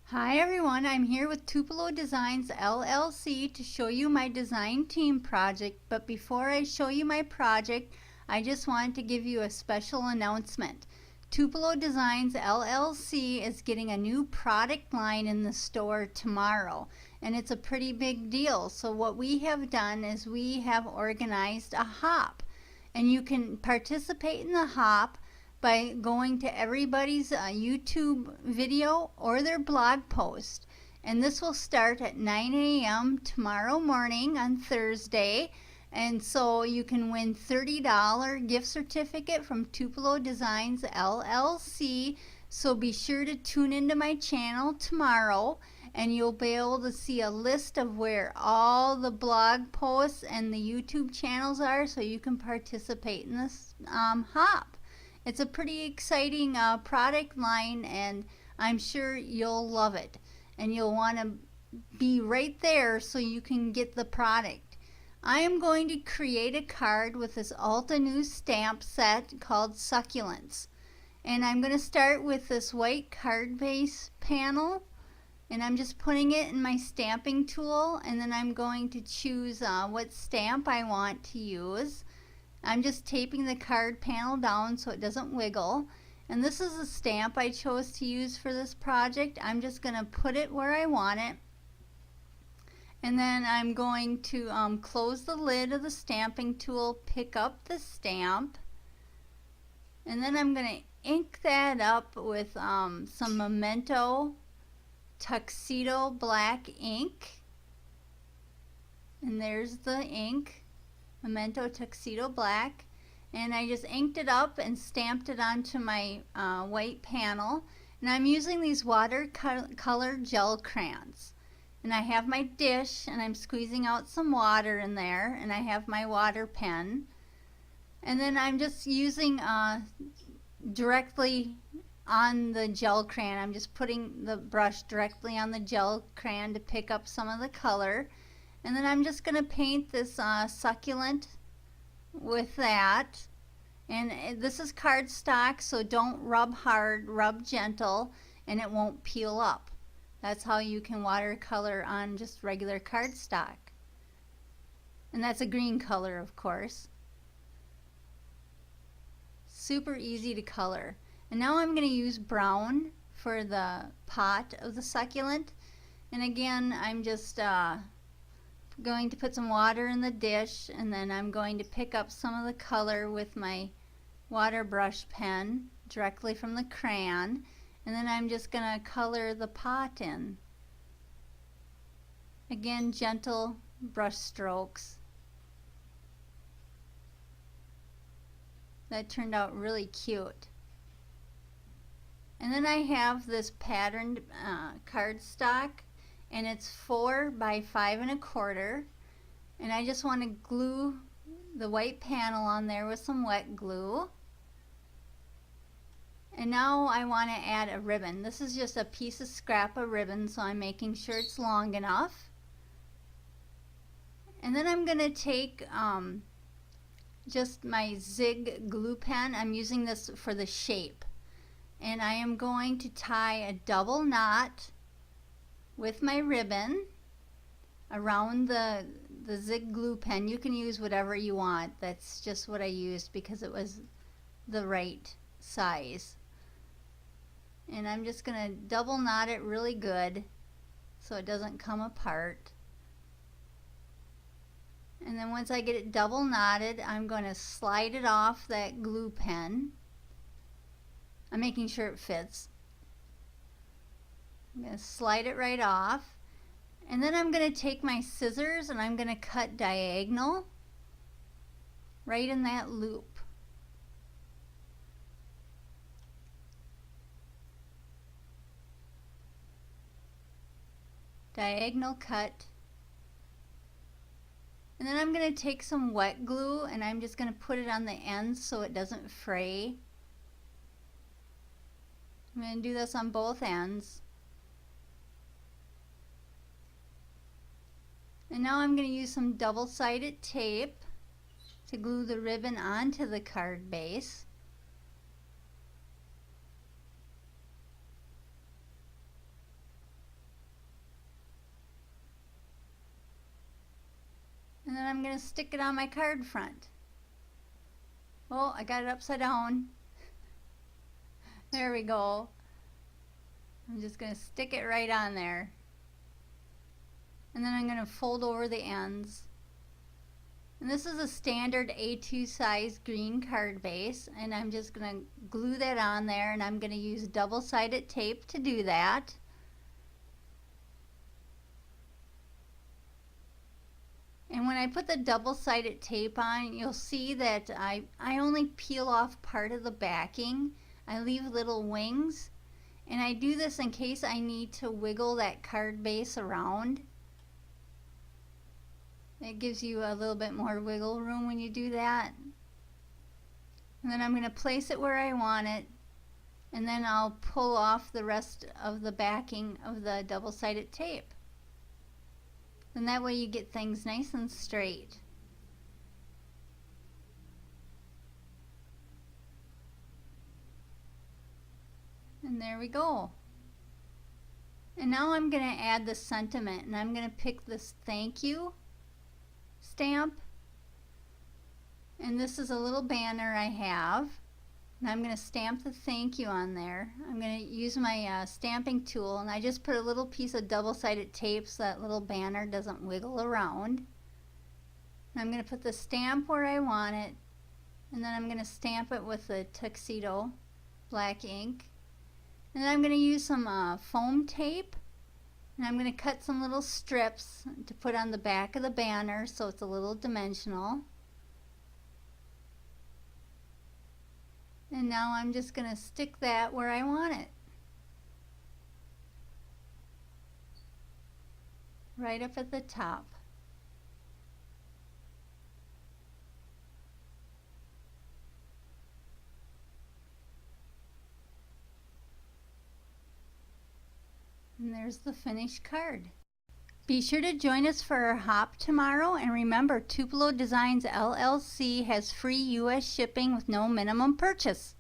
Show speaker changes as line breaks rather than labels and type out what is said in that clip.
Hi everyone, I'm here with Tupelo Designs LLC to show you my design team project, but before I show you my project, I just wanted to give you a special announcement. Tupelo Designs LLC is getting a new product line in the store tomorrow, and it's a pretty big deal. So what we have done is we have organized a hop, and you can participate in the hop by going to everybody's YouTube video or their blog post. And this will start at 9 a.m. tomorrow morning on Thursday. And so you can win $30 gift certificate from Tupelo Designs LLC. So be sure to tune into my channel tomorrow, and you'll be able to see a list of where all the blog posts and the YouTube channels are, so you can participate in this hop. It's a pretty exciting product line, and I'm sure you'll love it. And you'll want to be right there so you can get the product. I am going to create a card with this Altenew stamp set called Succulents. And I'm going to start with this white card base panel. And I'm just putting it in my stamping tool. And then I'm going to choose what stamp I want to use. I'm just taping the card panel down so it doesn't wiggle. And this is a stamp I chose to use for this project. I'm just going to put it where I want it. And then I'm going to close the lid of the stamping tool, pick up the stamp, and then I'm going to ink that up with some Memento Tuxedo black ink. And there's the ink. Memento Tuxedo Black, and I just inked it up and stamped it onto my white panel. And I'm using these watercolor gel crayons, and I have my dish and I'm squeezing out some water in there, and I have my water pen, and then I'm just using directly on the gel crayon. I'm just putting the brush directly on the gel crayon to pick up some of the color. And then I'm just going to paint this succulent with that. And this is cardstock, so don't rub hard, rub gentle, and it won't peel up. That's how you can watercolor on just regular cardstock. And that's a green color, of course. Super easy to color. And now I'm going to use brown for the pot of the succulent. And again, I'm just going to put some water in the dish, and then I'm going to pick up some of the color with my water brush pen directly from the crayon, and then I'm just going to color the pot in. Again, gentle brush strokes. That turned out really cute. And then I have this patterned cardstock, and it's 4 by 5 1/4, and I just want to glue the white panel on there with some wet glue. And now I want to add a ribbon. This is just a piece of scrap of ribbon, so I'm making sure it's long enough. And then I'm going to take just my Zig glue pen. I'm using this for the shape, and I am going to tie a double knot with my ribbon around the Zig glue pen. You can use whatever you want. That's just what I used because it was the right size. And I'm just going to double knot it really good so it doesn't come apart. And then once I get it double knotted, I'm going to slide it off that glue pen. I'm making sure it fits. I'm going to slide it right off, and then I'm going to take my scissors and I'm going to cut diagonal right in that loop. Diagonal cut. And then I'm going to take some wet glue and I'm just going to put it on the ends so it doesn't fray. I'm going to do this on both ends. And now I'm going to use some double-sided tape to glue the ribbon onto the card base. then I'm going to stick it on my card front. Oh, I got it upside down. There we go. I'm just going to stick it right on there. And then I'm going to fold over the ends. And this is a standard A2 size green card base, and I'm just going to glue that on there, and I'm going to use double-sided tape to do that. And when I put the double-sided tape on, you'll see that I only peel off part of the backing. I leave little wings, and I do this in case I need to wiggle that card base around. It gives you a little bit more wiggle room when you do that. And then I'm going to place it where I want it, and then I'll pull off the rest of the backing of the double-sided tape. And that way you get things nice and straight. And there we go. And now I'm going to add the sentiment, and I'm going to pick this thank you stamp. And this is a little banner I have. And I'm going to stamp the thank you on there. I'm going to use my stamping tool, and I just put a little piece of double-sided tape so that little banner doesn't wiggle around. And I'm going to put the stamp where I want it, and then I'm going to stamp it with the tuxedo black ink. And then I'm going to use some foam tape, and I'm going to cut some little strips to put on the back of the banner so it's a little dimensional. And now I'm just going to stick that where I want it. Right up at the top. And there's the finished card. Be sure to join us for our hop tomorrow, and remember, Tupelo Designs LLC has free U.S. shipping with no minimum purchase.